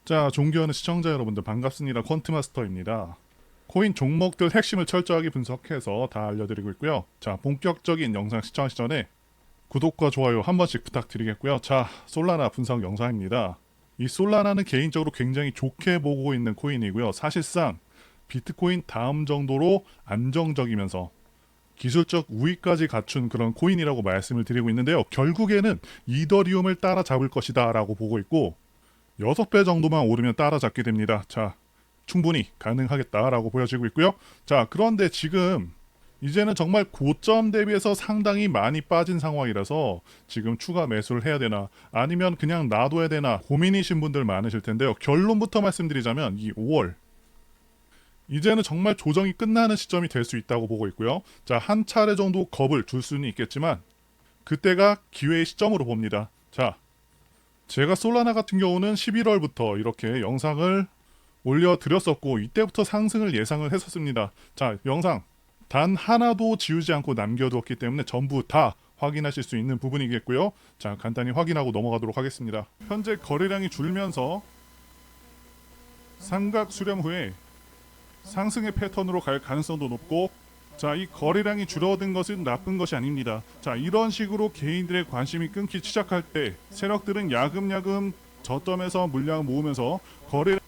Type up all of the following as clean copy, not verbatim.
자, 존경하는 시청자 여러분들 반갑습니다. 퀀트마스터입니다. 코인 종목들 핵심을 철저하게 분석해서 다 알려드리고 있고요. 자, 본격적인 영상 시청하기 전에 구독과 좋아요 한 번씩 부탁드리겠고요. 자, 솔라나 분석 영상입니다. 이 솔라나는 개인적으로 굉장히 좋게 보고 있는 코인이고요. 사실상 비트코인 다음 정도로 안정적이면서 기술적 우위까지 갖춘 그런 코인이라고 말씀을 드리고 있는데요. 결국에는 이더리움을 따라잡을 것이다 라고 보고 있고 6배 정도만 오르면 따라잡게 됩니다. 자, 충분히 가능하겠다라고 보여지고 있고요. 자, 그런데 지금 이제는 정말 고점 대비해서 상당히 많이 빠진 상황이라서 지금 추가 매수를 해야 되나 아니면 그냥 놔둬야 되나 고민이신 분들 많으실 텐데요. 결론부터 말씀드리자면 이 5월 이제는 정말 조정이 끝나는 시점이 될 수 있다고 보고 있고요. 자, 한 차례 정도 겁을 줄 수는 있겠지만 그때가 기회의 시점으로 봅니다. 자, 제가 솔라나 같은 경우는 11월부터 이렇게 영상을 올려드렸었고 이때부터 상승을 예상을 했었습니다. 자, 영상 단 하나도 지우지 않고 남겨두었기 때문에 전부 다 확인하실 수 있는 부분이겠고요. 자, 간단히 확인하고 넘어가도록 하겠습니다. 현재 거래량이 줄면서 삼각 수렴 후에 상승의 패턴으로 갈 가능성도 높고, 자, 이 거래량이 줄어든 것은 나쁜 것이 아닙니다. 자, 이런 식으로 개인들의 관심이 끊기 시작할 때 세력들은 야금야금 저점에서 물량 모으면서 거래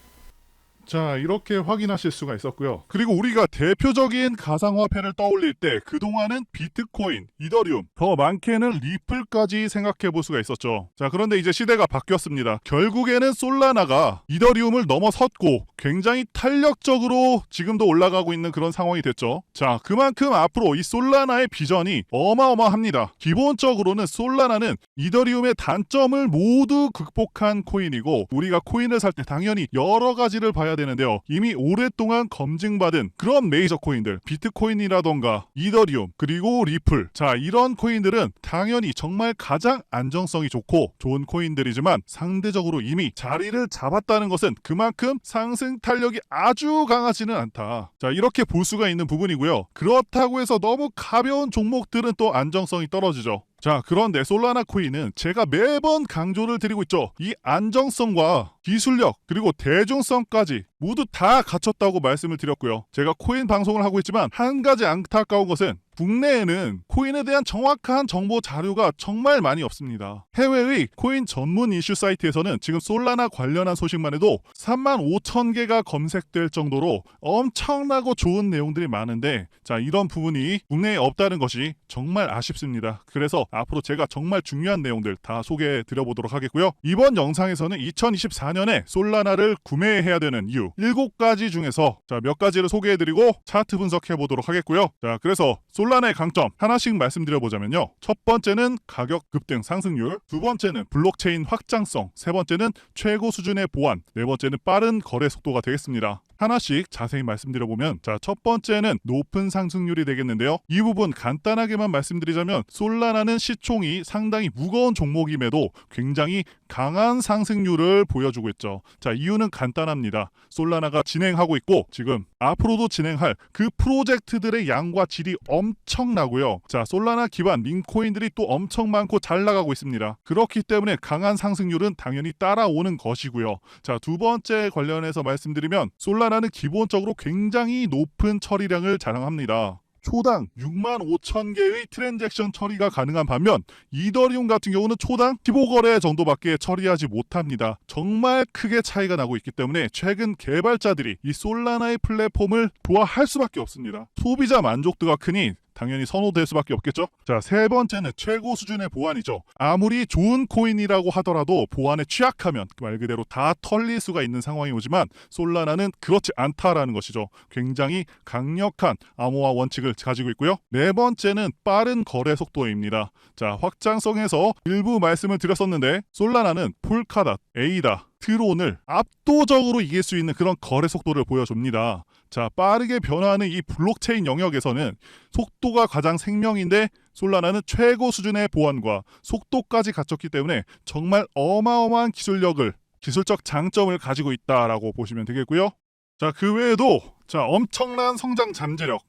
자, 이렇게 확인하실 수가 있었고요. 그리고 우리가 대표적인 가상화폐를 떠올릴 때 그동안은 비트코인, 이더리움, 더 많게는 리플까지 생각해 볼 수가 있었죠. 자, 그런데 이제 시대가 바뀌었습니다. 결국에는 솔라나가 이더리움을 넘어섰고 굉장히 탄력적으로 지금도 올라가고 있는 그런 상황이 됐죠. 자, 그만큼 앞으로 이 솔라나의 비전이 어마어마합니다. 기본적으로는 솔라나는 이더리움의 단점을 모두 극복한 코인이고, 우리가 코인을 살 때 당연히 여러 가지를 봐야 되는데요. 이미 오랫동안 검증받은 그런 메이저 코인들, 비트코인이라던가 이더리움, 그리고 리플, 자, 이런 코인들은 당연히 정말 가장 안정성이 좋고 좋은 코인들이지만 상대적으로 이미 자리를 잡았다는 것은 그만큼 상승 탄력이 아주 강하지는 않다. 자, 이렇게 볼 수가 있는 부분이고요. 그렇다고 해서 너무 가벼운 종목들은 또 안정성이 떨어지죠. 자, 그런데 솔라나 코인은 제가 매번 강조를 드리고 있죠. 이 안정성과 기술력 그리고 대중성까지 모두 다 갖췄다고 말씀을 드렸고요. 제가 코인 방송을 하고 있지만 한 가지 안타까운 것은 국내에는 코인에 대한 정확한 정보 자료가 정말 많이 없습니다. 해외의 코인 전문 이슈 사이트에서는 지금 솔라나 관련한 소식만 해도 35,000개가 검색될 정도로 엄청나고 좋은 내용들이 많은데, 자, 이런 부분이 국내에 없다는 것이 정말 아쉽습니다. 그래서 앞으로 제가 정말 중요한 내용들 다 소개해 드려보도록 하겠고요. 이번 영상에서는 2024년에 솔라나를 구매해야 되는 이유 7가지 중에서 자, 몇 가지를 소개해 드리고 차트 분석해 보도록 하겠고요. 자, 그래서 솔라나의 강점 하나씩 말씀드려보자면요. 첫 번째는 가격 급등 상승률, 두 번째는 블록체인 확장성, 세 번째는 최고 수준의 보안, 네 번째는 빠른 거래 속도가 되겠습니다. 하나씩 자세히 말씀드려보면, 자, 첫 번째는 높은 상승률이 되겠는데요. 이 부분 간단하게만 말씀드리자면 솔라나는 시총이 상당히 무거운 종목임에도 굉장히 강한 상승률을 보여주고 있죠. 자, 이유는 간단합니다. 솔라나가 진행하고 있고 지금 앞으로도 진행할 그 프로젝트들의 양과 질이 엄청나고요. 자, 솔라나 기반 민코인들이 또 엄청 많고 잘 나가고 있습니다. 그렇기 때문에 강한 상승률은 당연히 따라오는 것이고요. 자, 두 번째 관련해서 말씀드리면 솔라나는 기본적으로 굉장히 높은 처리량을 자랑합니다. 초당 65,000개의 트랜잭션 처리가 가능한 반면 이더리움 같은 경우는 초당 15거래 정도밖에 처리하지 못합니다. 정말 크게 차이가 나고 있기 때문에 최근 개발자들이 이 솔라나의 플랫폼을 좋아할 수밖에 없습니다. 소비자 만족도가 크니 당연히 선호될 수밖에 없겠죠. 자, 세 번째는 최고 수준의 보안이죠. 아무리 좋은 코인이라고 하더라도 보안에 취약하면 말 그대로 다 털릴 수가 있는 상황이 오지만 솔라나는 그렇지 않다라는 것이죠. 굉장히 강력한 암호화 원칙을 가지고 있고요. 네 번째는 빠른 거래 속도입니다. 자, 확장성에서 일부 말씀을 드렸었는데 솔라나는 폴카닷, 에이다, 트론을 압도적으로 이길 수 있는 그런 거래 속도를 보여줍니다. 자, 빠르게 변화하는 이 블록체인 영역에서는 속도가 가장 생명인데 솔라나는 최고 수준의 보안과 속도까지 갖췄기 때문에 정말 어마어마한 기술적 장점을 가지고 있다라고 보시면 되겠고요. 자, 그 외에도 자, 엄청난 성장 잠재력,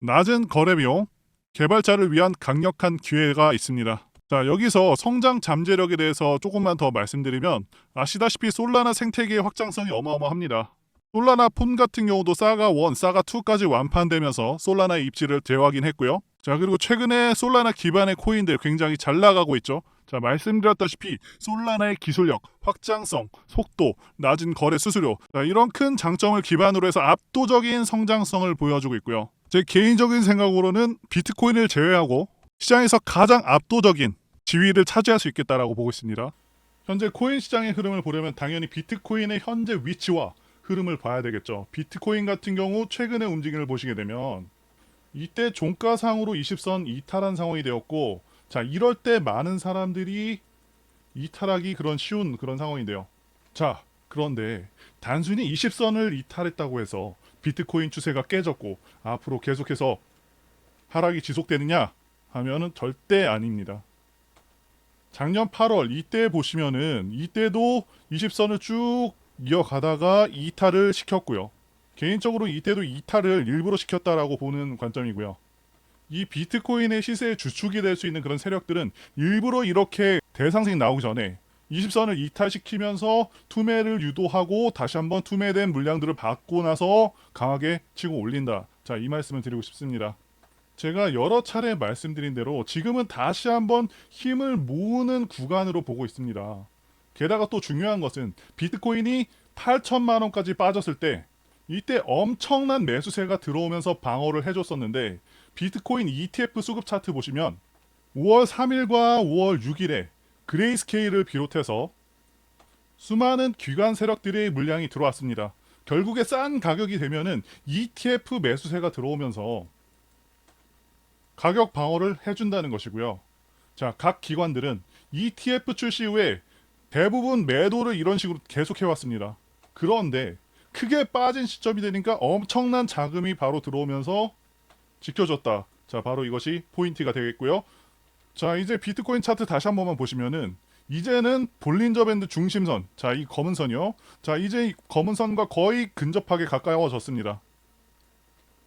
낮은 거래 비용, 개발자를 위한 강력한 기회가 있습니다. 자, 여기서 성장 잠재력에 대해서 조금만 더 말씀드리면 아시다시피 솔라나 생태계의 확장성이 어마어마합니다. 솔라나 폰 같은 경우도 사가 1, 사가 2까지 완판되면서 솔라나의 입지를 재확인했고요. 자, 그리고 최근에 솔라나 기반의 코인들 굉장히 잘 나가고 있죠. 자, 말씀드렸다시피 솔라나의 기술력, 확장성, 속도, 낮은 거래 수수료, 자, 이런 큰 장점을 기반으로 해서 압도적인 성장성을 보여주고 있고요. 제 개인적인 생각으로는 비트코인을 제외하고 시장에서 가장 압도적인 지위를 차지할 수 있겠다라고 보고 있습니다. 현재 코인 시장의 흐름을 보려면 당연히 비트코인의 현재 위치와 흐름을 봐야 되겠죠. 비트코인 같은 경우 최근의 움직임을 보시게 되면 이때 종가상으로 20선 이탈한 상황이 되었고, 자, 이럴 때 많은 사람들이 이탈하기 그런 쉬운 그런 상황인데요. 자, 그런데 단순히 20선을 이탈했다고 해서 비트코인 추세가 깨졌고 앞으로 계속해서 하락이 지속되느냐 하면은 절대 아닙니다. 작년 8월 이때 보시면은 이때도 20선을 쭉 이어가다가 이탈을 시켰고요. 개인적으로 이때도 이탈을 일부러 시켰다라고 보는 관점이고요. 이 비트코인의 시세의 주축이 될 수 있는 그런 세력들은 일부러 이렇게 대상승이 나오기 전에 20선을 이탈시키면서 투매를 유도하고 다시 한번 투매된 물량들을 받고 나서 강하게 치고 올린다. 자, 이 말씀을 드리고 싶습니다. 제가 여러 차례 말씀드린 대로 지금은 다시 한번 힘을 모으는 구간으로 보고 있습니다. 게다가 또 중요한 것은 비트코인이 8천만 원까지 빠졌을 때 이때 엄청난 매수세가 들어오면서 방어를 해줬었는데 비트코인 ETF 수급 차트 보시면 5월 3일과 5월 6일에 그레이스케일을 비롯해서 수많은 기관 세력들의 물량이 들어왔습니다. 결국에 싼 가격이 되면은 ETF 매수세가 들어오면서 가격 방어를 해준다는 것이고요. 자, 각 기관들은 ETF 출시 후에 대부분 매도를 이런 식으로 계속해왔습니다. 그런데 크게 빠진 시점이 되니까 엄청난 자금이 바로 들어오면서 지켜줬다. 자, 바로 이것이 포인트가 되겠고요. 자, 이제 비트코인 차트 다시 한 번만 보시면은 이제는 볼린저 밴드 중심선, 자, 이 검은 선이요. 자, 이제 이 검은 선과 거의 근접하게 가까워졌습니다.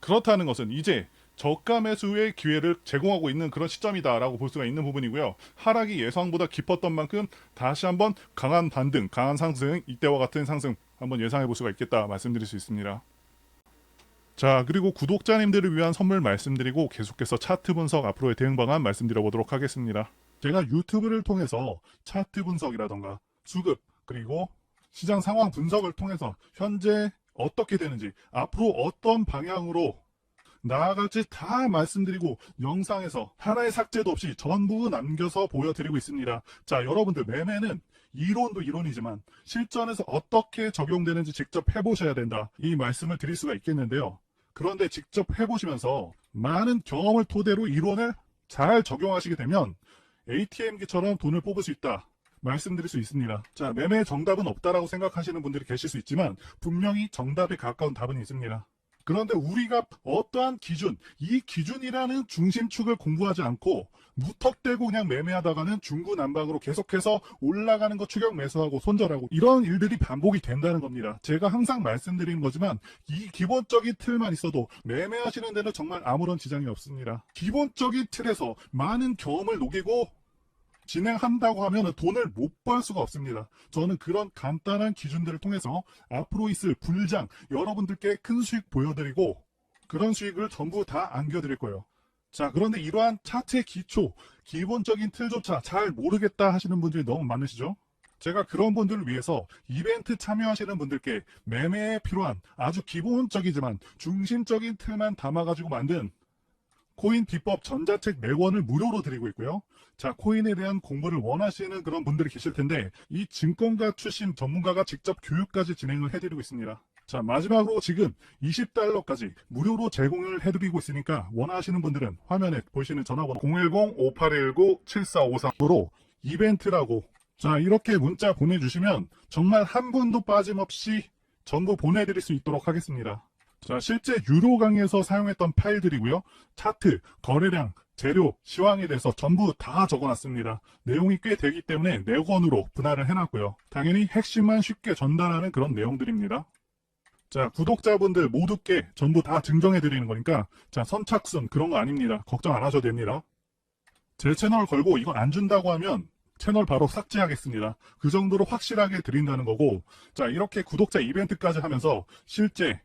그렇다는 것은 이제 저가 매수의 기회를 제공하고 있는 그런 시점이다라고 볼 수가 있는 부분이고요. 하락이 예상보다 깊었던 만큼 다시 한번 강한 반등, 강한 상승, 이때와 같은 상승 한번 예상해 볼 수가 있겠다 말씀드릴 수 있습니다. 자, 그리고 구독자님들을 위한 선물 말씀드리고 계속해서 차트 분석 앞으로의 대응 방안 말씀드려 보도록 하겠습니다. 제가 유튜브를 통해서 차트 분석이라던가 수급 그리고 시장 상황 분석을 통해서 현재 어떻게 되는지 앞으로 어떤 방향으로 나아갈지 다 말씀드리고 영상에서 하나의 삭제도 없이 전부 남겨서 보여드리고 있습니다. 자, 여러분들 매매는 이론도 이론이지만 실전에서 어떻게 적용되는지 직접 해보셔야 된다. 이 말씀을 드릴 수가 있겠는데요. 그런데 직접 해보시면서 많은 경험을 토대로 이론을 잘 적용하시게 되면 ATM기처럼 돈을 뽑을 수 있다. 말씀드릴 수 있습니다. 자, 매매의 정답은 없다라고 생각하시는 분들이 계실 수 있지만 분명히 정답에 가까운 답은 있습니다. 그런데 우리가 어떠한 기준, 이 기준이라는 중심축을 공부하지 않고 무턱대고 그냥 매매하다가는 중구난방으로 계속해서 올라가는 거 추격 매수하고 손절하고 이런 일들이 반복이 된다는 겁니다. 제가 항상 말씀드리는 거지만 이 기본적인 틀만 있어도 매매하시는 데는 정말 아무런 지장이 없습니다. 기본적인 틀에서 많은 경험을 녹이고 진행한다고 하면 돈을 못 벌 수가 없습니다. 저는 그런 간단한 기준들을 통해서 앞으로 있을 불장 여러분들께 큰 수익 보여드리고 그런 수익을 전부 다 안겨드릴 거예요. 자, 그런데 이러한 차트의 기초, 기본적인 틀조차 잘 모르겠다 하시는 분들이 너무 많으시죠? 제가 그런 분들을 위해서 이벤트 참여하시는 분들께 매매에 필요한 아주 기본적이지만 중심적인 틀만 담아가지고 만든 코인 비법 전자책 매권을 무료로 드리고 있고요. 자, 코인에 대한 공부를 원하시는 그런 분들이 계실 텐데 이 증권가 출신 전문가가 직접 교육까지 진행을 해드리고 있습니다. 자, 마지막으로 지금 20달러까지 무료로 제공을 해드리고 있으니까 원하시는 분들은 화면에 보이시는 전화번호 010-5819-7453으로 이벤트라고 자, 이렇게 문자 보내주시면 정말 한 분도 빠짐없이 전부 보내드릴 수 있도록 하겠습니다. 자, 실제 유료 강의에서 사용했던 파일들이고요. 차트, 거래량, 재료, 시황에 대해서 전부 다 적어놨습니다. 내용이 꽤 되기 때문에 4권으로 분할을 해놨고요. 당연히 핵심만 쉽게 전달하는 그런 내용들입니다. 자, 구독자분들 모두께 전부 다 증정해드리는 거니까 자, 선착순 그런 거 아닙니다. 걱정 안 하셔도 됩니다. 제 채널 걸고 이건 안 준다고 하면 채널 바로 삭제하겠습니다. 그 정도로 확실하게 드린다는 거고, 자, 이렇게 구독자 이벤트까지 하면서 실제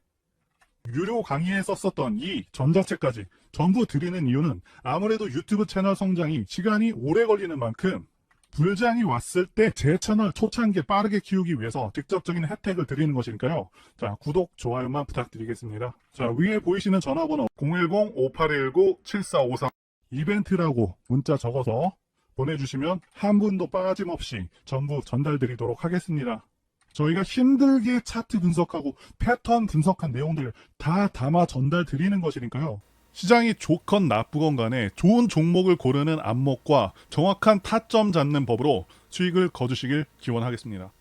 유료 강의에 썼었던 이 전자책까지 전부 드리는 이유는 아무래도 유튜브 채널 성장이 시간이 오래 걸리는 만큼 불장이 왔을 때 제 채널 초창기에 빠르게 키우기 위해서 직접적인 혜택을 드리는 것이니까요. 자, 구독, 좋아요만 부탁드리겠습니다. 자, 위에 보이시는 전화번호 010-5819-7453 이벤트라고 문자 적어서 보내주시면 한 분도 빠짐없이 전부 전달드리도록 하겠습니다. 저희가 힘들게 차트 분석하고 패턴 분석한 내용들을 다 담아 전달 드리는 것이니까요. 시장이 좋건 나쁘건 간에 좋은 종목을 고르는 안목과 정확한 타점 잡는 법으로 수익을 거두시길 기원하겠습니다.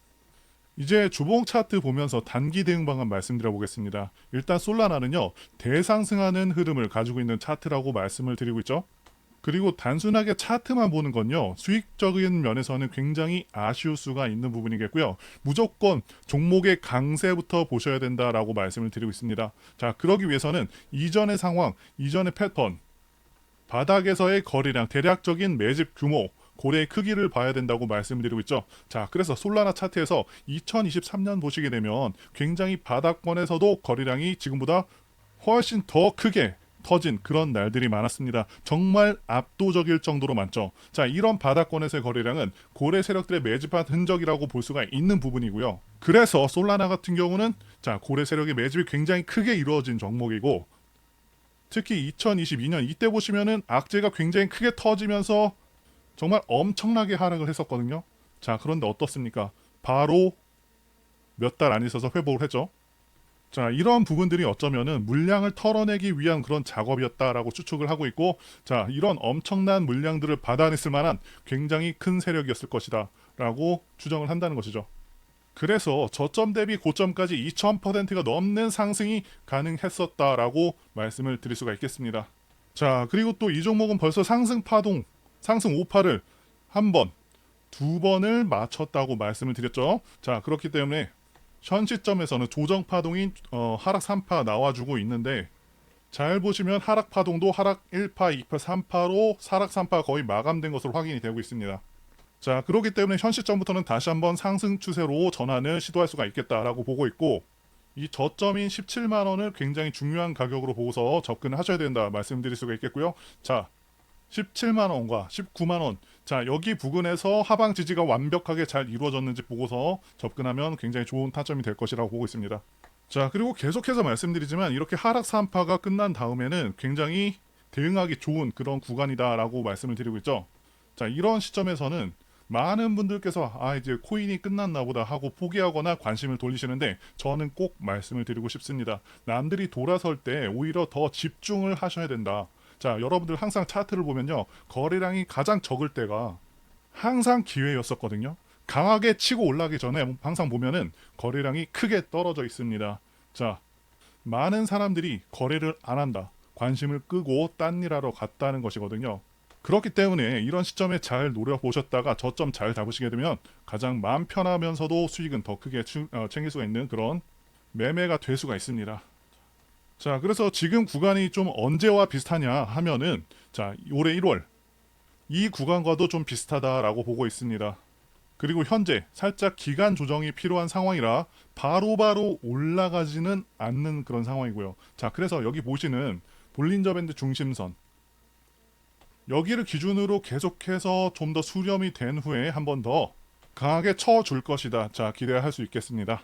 이제 주봉 차트 보면서 단기 대응 방안 말씀드려 보겠습니다. 일단 솔라나는요, 대상승하는 흐름을 가지고 있는 차트라고 말씀을 드리고 있죠. 그리고 단순하게 차트만 보는 건요, 수익적인 면에서는 굉장히 아쉬울 수가 있는 부분이겠고요. 무조건 종목의 강세부터 보셔야 된다라고 말씀을 드리고 있습니다. 자, 그러기 위해서는 이전의 상황, 이전의 패턴, 바닥에서의 거래량, 대략적인 매집 규모, 고래의 크기를 봐야 된다고 말씀드리고 있죠. 자, 그래서 솔라나 차트에서 2023년 보시게 되면 굉장히 바닥권에서도 거래량이 지금보다 훨씬 더 크게 터진 그런 날들이 많았습니다. 정말 압도적일 정도로 많죠. 자, 이런 바닥권에서의 거래량은 고래 세력들의 매집한 흔적이라고 볼 수가 있는 부분이고요. 그래서 솔라나 같은 경우는 자, 고래 세력의 매집이 굉장히 크게 이루어진 종목이고, 특히 2022년 이때 보시면은 악재가 굉장히 크게 터지면서 정말 엄청나게 하락을 했었거든요. 자, 그런데 어떻습니까? 바로 몇 달 안 있어서 회복을 했죠. 자, 이런 부분들이 어쩌면은 물량을 털어내기 위한 그런 작업이었다라고 추측을 하고 있고, 자, 이런 엄청난 물량들을 받아냈을 만한 굉장히 큰 세력이었을 것이다 라고 추정을 한다는 것이죠. 그래서 저점 대비 고점까지 2000%가 넘는 상승이 가능했었다라고 말씀을 드릴 수가 있겠습니다. 자, 그리고 또 이 종목은 벌써 상승 파동, 상승 오파를 한 번, 두 번을 맞췄다고 말씀을 드렸죠. 자, 그렇기 때문에 현 시점에서는 조정 파동이 하락 3파 나와주고 있는데, 잘 보시면 하락 파동도 하락 1파, 2파, 3파로 하락 3파 거의 마감된 것으로 확인이 되고 있습니다. 자, 그렇기 때문에 현 시점부터는 다시 한번 상승 추세로 전환을 시도할 수가 있겠다라고 보고 있고, 이 저점인 17만 원을 굉장히 중요한 가격으로 보고서 접근을 하셔야 된다 말씀드릴 수가 있겠고요. 자, 17만 원과 19만 원. 자, 여기 부근에서 하방 지지가 완벽하게 잘 이루어졌는지 보고서 접근하면 굉장히 좋은 타점이 될 것이라고 보고 있습니다. 자, 그리고 계속해서 말씀드리지만 이렇게 하락 3파가 끝난 다음에는 굉장히 대응하기 좋은 그런 구간이다라고 말씀을 드리고 있죠. 자, 이런 시점에서는 많은 분들께서 이제 코인이 끝났나 보다 하고 포기하거나 관심을 돌리시는데, 저는 꼭 말씀을 드리고 싶습니다. 남들이 돌아설 때 오히려 더 집중을 하셔야 된다. 자, 여러분들 항상 차트를 보면요, 거래량이 가장 적을 때가 항상 기회였었거든요. 강하게 치고 올라가기 전에 항상 보면은 거래량이 크게 떨어져 있습니다. 자, 많은 사람들이 거래를 안 한다, 관심을 끄고 딴 일 하러 갔다는 것이거든요. 그렇기 때문에 이런 시점에 잘 노려보셨다가 저점 잘 잡으시게 되면 가장 마음 편하면서도 수익은 더 크게 챙길 수가 있는 그런 매매가 될 수가 있습니다. 자, 그래서 지금 구간이 좀 언제와 비슷하냐 하면은, 자, 올해 1월 이 구간과도 좀 비슷하다라고 보고 있습니다. 그리고 현재 살짝 기간 조정이 필요한 상황이라 바로바로 올라가지는 않는 그런 상황이고요. 자, 그래서 여기 보시는 볼린저 밴드 중심선, 여기를 기준으로 계속해서 좀 더 수렴이 된 후에 한 번 더 강하게 쳐줄 것이다. 자, 기대할 수 있겠습니다.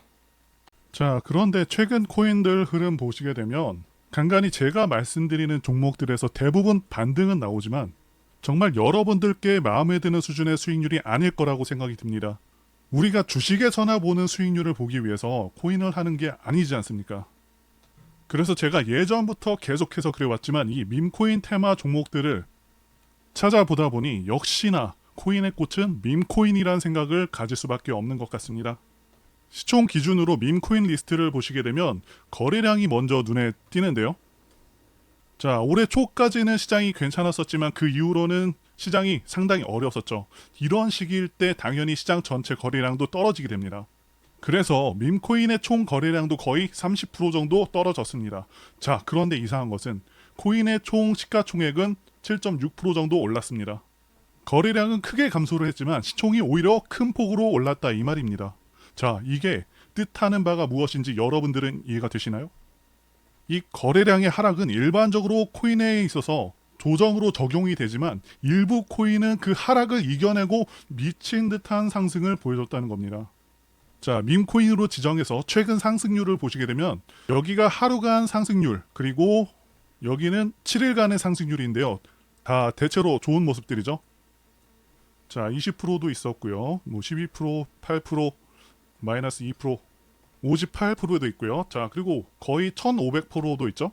자, 그런데 최근 코인들 흐름 보시게 되면 간간히 제가 말씀드리는 종목들에서 대부분 반등은 나오지만 정말 여러분들께 마음에 드는 수준의 수익률이 아닐 거라고 생각이 듭니다. 우리가 주식에서나 보는 수익률을 보기 위해서 코인을 하는 게 아니지 않습니까? 그래서 제가 예전부터 계속해서 그래왔지만 이 밈코인 테마 종목들을 찾아보다 보니 역시나 코인의 꽃은 밈코인이라는 생각을 가질 수밖에 없는 것 같습니다. 시총 기준으로 밈코인 리스트를 보시게 되면 거래량이 먼저 눈에 띄는데요. 자, 올해 초까지는 시장이 괜찮았었지만 그 이후로는 시장이 상당히 어려웠었죠. 이런 시기일 때 당연히 시장 전체 거래량도 떨어지게 됩니다. 그래서 밈코인의 총 거래량도 거의 30% 정도 떨어졌습니다. 자, 그런데 이상한 것은 코인의 총 시가총액은 7.6% 정도 올랐습니다. 거래량은 크게 감소를 했지만 시총이 오히려 큰 폭으로 올랐다 이 말입니다. 자, 이게 뜻하는 바가 무엇인지 여러분들은 이해가 되시나요? 이 거래량의 하락은 일반적으로 코인에 있어서 조정으로 적용이 되지만 일부 코인은 그 하락을 이겨내고 미친 듯한 상승을 보여줬다는 겁니다. 자, 밈코인으로 지정해서 최근 상승률을 보시게 되면 여기가 하루간 상승률, 그리고 여기는 7일간의 상승률인데요. 다 대체로 좋은 모습들이죠. 자, 20%도 있었고요. 뭐 12%, 8%, 마이너스 2%, 58%도 있고요. 자, 그리고 거의 1500%도 있죠.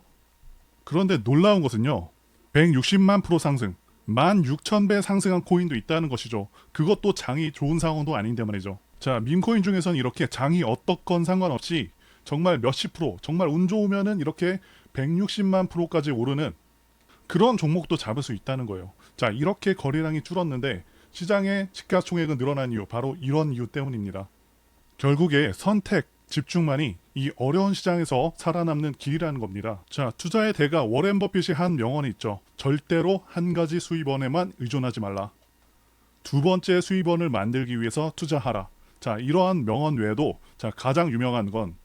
그런데 놀라운 것은요. 160만 프로 상승, 16,000배 상승한 코인도 있다는 것이죠. 그것도 장이 좋은 상황도 아닌데 말이죠. 자, 밈코인 중에서는 이렇게 장이 어떻건 상관없이 정말 몇십 프로, 정말 운 좋으면은 이렇게 160만 프로까지 오르는 그런 종목도 잡을 수 있다는 거예요. 자, 이렇게 거래량이 줄었는데 시장의 시가총액은 늘어난 이유, 바로 이런 이유 때문입니다. 결국에 선택, 집중만이 이 어려운 시장에서 살아남는 길이라는 겁니다. 자, 투자의 대가 워렌 버핏이 한 명언이 있죠. 절대로 한 가지 수입원에만 의존하지 말라. 두 번째 수입원을 만들기 위해서 투자하라. 자, 이러한 명언 외에도 자, 가장 유명한 건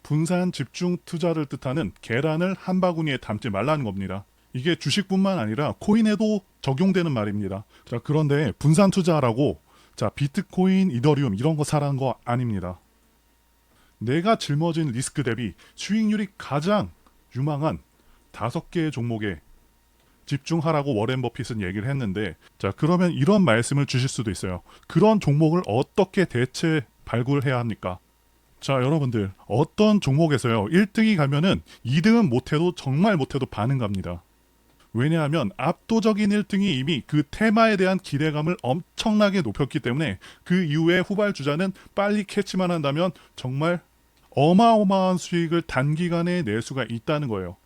분산 집중 투자를 뜻하는 계란을 한 바구니에 담지 말라는 겁니다. 이게 주식뿐만 아니라 코인에도 적용되는 말입니다. 자, 그런데 분산 투자라고 자, 비트코인, 이더리움 이런 거 사라는 거 아닙니다. 내가 짊어진 리스크 대비 수익률이 가장 유망한 5개의 종목에 집중하라고 워렌 버핏은 얘기를 했는데, 자, 그러면 이런 말씀을 주실 수도 있어요. 그런 종목을 어떻게 대체 발굴해야 합니까? 자, 여러분들 어떤 종목에서요 1등이 가면은 2등은 못해도 정말 못해도 반응 갑니다. 왜냐하면 압도적인 1등이 이미 그 테마에 대한 기대감을 엄청나게 높였기 때문에 그 이후에 후발주자는 빨리 캐치만 한다면 정말 어마어마한 수익을 단기간에 낼 수가 있다는 거예요.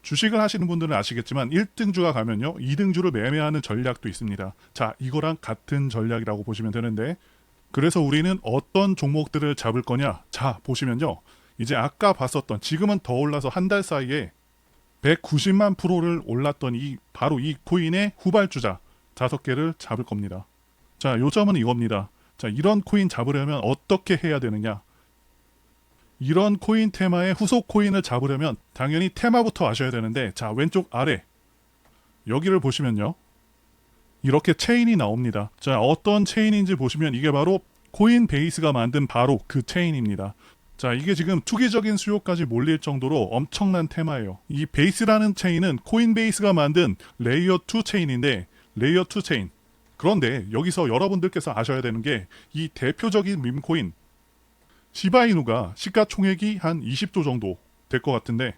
주식을 하시는 분들은 아시겠지만 1등주가 가면요 2등주를 매매하는 전략도 있습니다. 자, 이거랑 같은 전략이라고 보시면 되는데, 그래서 우리는 어떤 종목들을 잡을 거냐? 자, 보시면요 이제 아까 봤었던, 지금은 더 올라서 한 달 사이에 190만 프로를 올랐던 바로 이 코인의 후발주자 5개를 잡을 겁니다. 자, 요점은 이겁니다. 자, 이런 코인 잡으려면 어떻게 해야 되느냐? 이런 코인 테마의 후속 코인을 잡으려면 당연히 테마부터 아셔야 되는데, 자, 왼쪽 아래 여기를 보시면요 이렇게 체인이 나옵니다. 자, 어떤 체인인지 보시면 이게 바로 코인베이스가 만든 바로 그 체인입니다. 자, 이게 지금 투기적인 수요까지 몰릴 정도로 엄청난 테마예요. 이 베이스라는 체인은 코인베이스가 만든 레이어 2 체인인데, 레이어 2 체인. 그런데 여기서 여러분들께서 아셔야 되는 게 이 대표적인 밈코인 시바이누가 시가총액이 한 20조 정도 될 것 같은데,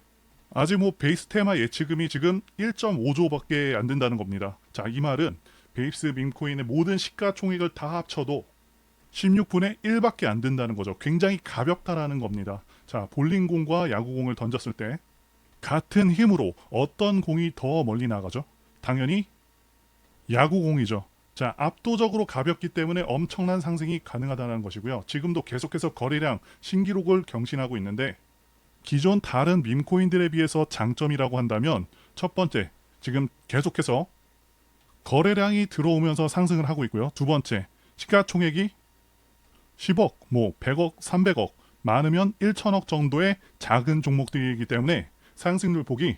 아직 뭐 베이스 테마 예치금이 지금 1.5조밖에 안 된다는 겁니다. 자, 이 말은 베이스 밈코인의 모든 시가총액을 다 합쳐도 16분의 1밖에 안 된다는 거죠. 굉장히 가볍다라는 겁니다. 자, 볼링공과 야구공을 던졌을 때 같은 힘으로 어떤 공이 더 멀리 나가죠? 당연히 야구공이죠. 자, 압도적으로 가볍기 때문에 엄청난 상승이 가능하다는 것이고요. 지금도 계속해서 거래량 신기록을 경신하고 있는데, 기존 다른 밈코인들에 비해서 장점이라고 한다면 첫 번째, 지금 계속해서 거래량이 들어오면서 상승을 하고 있고요. 두 번째, 시가총액이 10억, 뭐 100억, 300억, 많으면 1천억 정도의 작은 종목들이기 때문에 상승률 폭이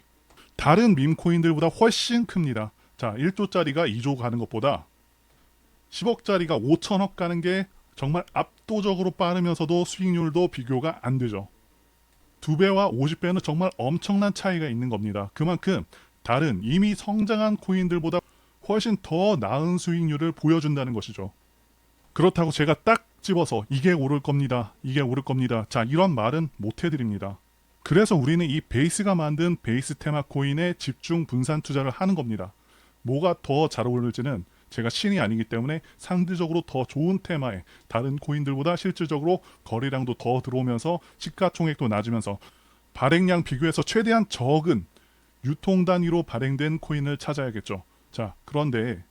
다른 밈코인들보다 훨씬 큽니다. 자, 1조짜리가 2조 가는 것보다 10억짜리가 5천억 가는 게 정말 압도적으로 빠르면서도 수익률도 비교가 안 되죠. 2배와 50배는 정말 엄청난 차이가 있는 겁니다. 그만큼 다른 이미 성장한 코인들보다 훨씬 더 나은 수익률을 보여준다는 것이죠. 그렇다고 제가 딱 집어서 이게 오를 겁니다, 이게 오를 겁니다, 자, 이런 말은 못 해드립니다. 그래서 우리는 이 베이스가 만든 베이스 테마 코인에 집중 분산 투자를 하는 겁니다. 뭐가 더 잘 어울릴지는 제가 신이 아니기 때문에 상대적으로 더 좋은 테마에 다른 코인들보다 실질적으로 거래량도 더 들어오면서 시가총액도 낮으면서 발행량 비교해서 최대한 적은 유통 단위로 발행된 코인을 찾아야겠죠. 자, 그런데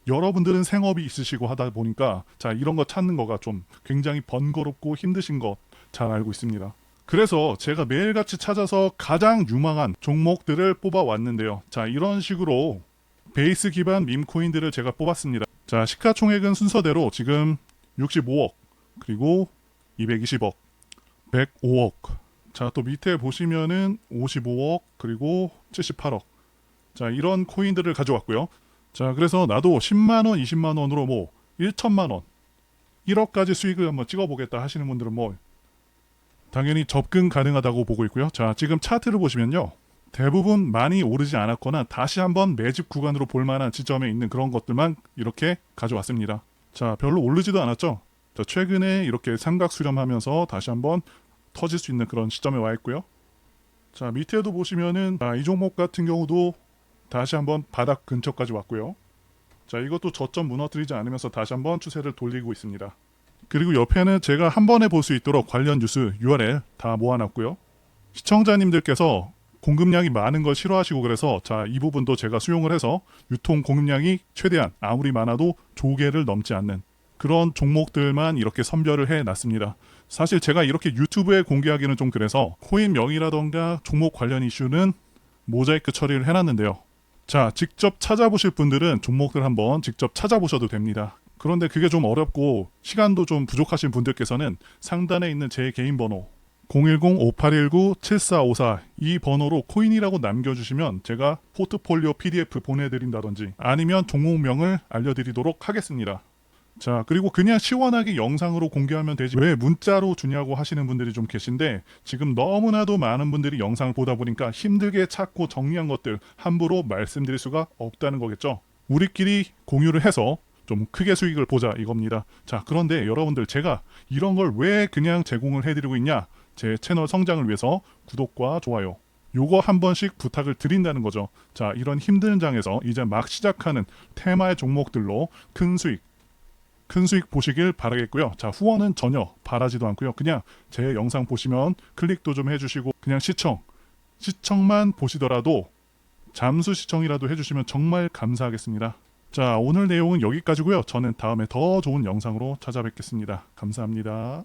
여러분들은 생업이 있으시고 하다 보니까 자, 이런 거 찾는 거가 좀 굉장히 번거롭고 힘드신 거 잘 알고 있습니다. 그래서 제가 매일같이 찾아서 가장 유망한 종목들을 뽑아왔는데요. 자, 이런 식으로 베이스 기반 밈 코인들을 제가 뽑았습니다. 자, 시가총액은 순서대로 지금 65억, 그리고 220억, 105억. 자, 또 밑에 보시면은 55억, 그리고 78억. 자, 이런 코인들을 가져왔고요. 자, 그래서 나도 10만 원, 20만 원으로 뭐 1천만 원, 1억까지 수익을 한번 찍어보겠다 하시는 분들은 뭐 당연히 접근 가능하다고 보고 있고요. 자, 지금 차트를 보시면요. 대부분 많이 오르지 않았거나 다시 한번 매집 구간으로 볼 만한 지점에 있는 그런 것들만 이렇게 가져왔습니다. 자, 별로 오르지도 않았죠. 자, 최근에 이렇게 삼각 수렴하면서 다시 한번 터질 수 있는 그런 시점에 와 있고요. 자, 밑에도 보시면은 이 종목 같은 경우도 다시 한번 바닥 근처까지 왔고요. 자, 이것도 저점 무너뜨리지 않으면서 다시 한번 추세를 돌리고 있습니다. 그리고 옆에는 제가 한 번에 볼 수 있도록 관련 뉴스 URL 다 모아놨고요. 시청자님들께서 공급량이 많은 걸 싫어하시고 그래서 자, 이 부분도 제가 수용을 해서 유통 공급량이 최대한 아무리 많아도 조개를 넘지 않는 그런 종목들만 이렇게 선별을 해놨습니다. 사실 제가 이렇게 유튜브에 공개하기는 좀 그래서 코인 명의라던가 종목 관련 이슈는 모자이크 처리를 해놨는데요. 자, 직접 찾아보실 분들은 종목들 한번 직접 찾아보셔도 됩니다. 그런데 그게 좀 어렵고 시간도 좀 부족하신 분들께서는 상단에 있는 제 개인 번호 010-5819-7454 이 번호로 코인이라고 남겨주시면 제가 포트폴리오 PDF 보내드린다든지 아니면 종목명을 알려드리도록 하겠습니다. 자, 그리고 그냥 시원하게 영상으로 공개하면 되지 왜 문자로 주냐고 하시는 분들이 좀 계신데 지금 너무나도 많은 분들이 영상을 보다 보니까 힘들게 찾고 정리한 것들 함부로 말씀드릴 수가 없다는 거겠죠. 우리끼리 공유를 해서 좀 크게 수익을 보자 이겁니다. 자, 그런데 여러분들 제가 이런 걸 왜 그냥 제공을 해드리고 있냐? 제 채널 성장을 위해서 구독과 좋아요 요거 한 번씩 부탁을 드린다는 거죠. 자, 이런 힘든 장에서 이제 막 시작하는 테마의 종목들로 큰 수익 보시길 바라겠고요. 자, 후원은 전혀 바라지도 않고요. 그냥 제 영상 보시면 클릭도 좀 해주시고 그냥 시청만 보시더라도 잠수 시청이라도 해주시면 정말 감사하겠습니다. 자, 오늘 내용은 여기까지고요. 저는 다음에 더 좋은 영상으로 찾아뵙겠습니다. 감사합니다.